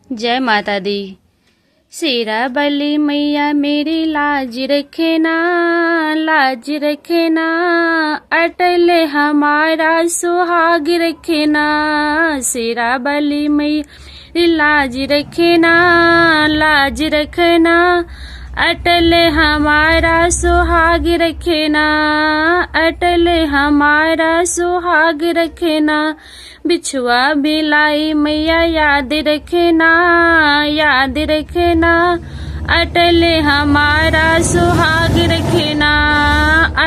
जय माता दी। शेरा बली मैया मेरी लाज रखे ना, लाज रखे ना, अटल हमारा सुहाग रखे ना। शेरा बली मैया लाज रखे ना, लाज रखना, अटल हमारा सुहाग रखना, अटल हमारा सुहाग रखना। बिछुआ बिलाई मैया याद रखना, याद रखना, अटल हमारा सुहाग रखना,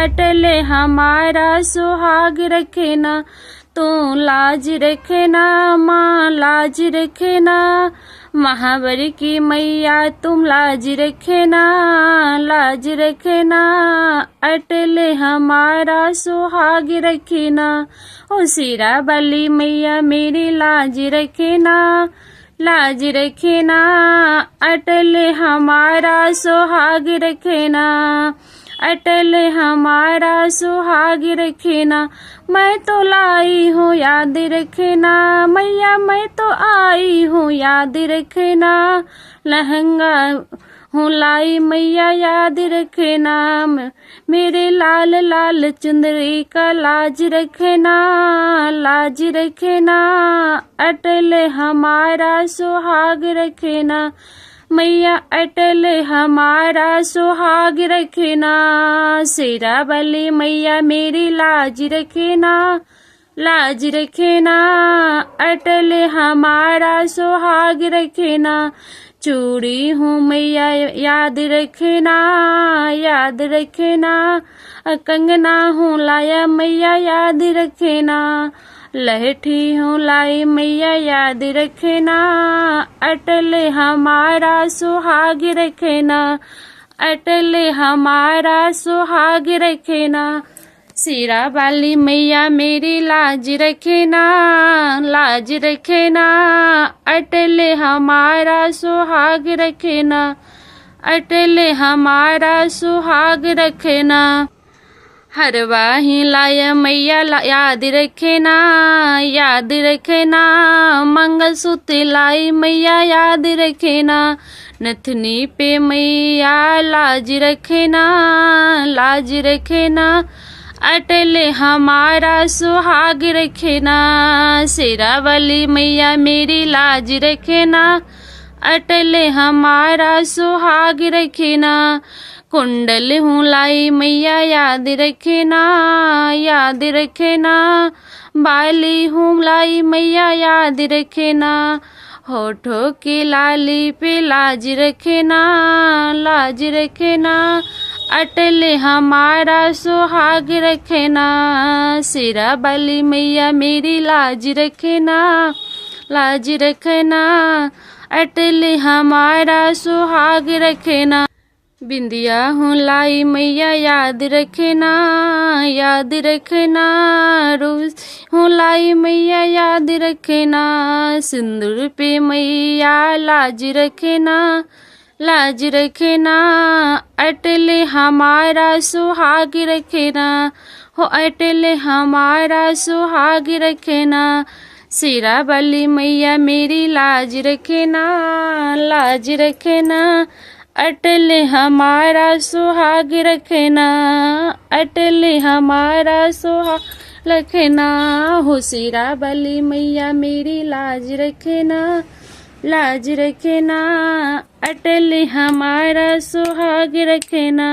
अटल हमारा सुहाग रखना। तू लाज रखना माँ, लाज रखना, महावर की मैया तुम लाज रखना, लाज रखना, अटल हमारा सुहाग रखना। ओ शेरा बली मैया मेरी लाज रखना, लाज रखना, अटल हमारा सुहाग रखना, अटल हमारा सुहाग रखना। मैं तो लाई हूँ याद रखना मैया, मैं तो आई हूँ याद रखना, लहंगा हूँ लाई मैया याद रखना। मेरे लाल लाल चुंदरी का लाज रखना, लाज रखना, अटल हमारा सुहाग रखना। मैया अटल हमारा सुहाग रखना। शेरा बली मैया मेरी लाज रखना, लाज रखना, अटल हमारा सुहाग रखना। चूड़ी हूँ मैया याद रखना, याद रखना, कंगना हूँ लाया मैया याद रखना। लहठी हूँ लाई मैया याद रखना, अटल हमारा सुहाग रखना, अटल हमारा सुहाग रखना। शेरा वाली मैया मेरी लाज रखना, लाज रखना, अटल हमारा सुहाग रखना, अटल हमारा सुहाग रखना। हरवा ही लाया मैया याद रखना, याद रखना, मंगलसूत्र लाई मैया याद रखना। नथनी पे मैया लाज रखना, लाज रखना, अटल हमारा सुहाग रखना। शेरा वाली मैया मेरी लाज रखना, अटल हमारा सुहाग रखना। कुंडल हूँ लाई मैया याद रखना, याद रखना, बाली हूँ लाई मैया याद रखना। होठों की लाली पे लाज रखना, लाज रखना, अटल हमारा सुहाग रखना। शेरा बली मैया मेरी लाज रखना, लाज रखना, अटल हमारा सुहाग रखना। बिंदिया हूँ लाई मैया याद रखना, याद रखना, रोज हूँ लाई मैया याद रखना। सिंदूर पे मैया लाज रखना, लाज रखना, अटल हमारा सुहाग रखना, हो अटल हमारा सुहाग रखना। शेरा बली मैया मेरी लाज रखना, लाज रखना, अटल हमारा सुहाग रखना, अटल हमारा सुहाग रखना। हो शेरा बली मैया मेरी लाज रखना, लाज रखना, अटल हमारा सुहाग रखना।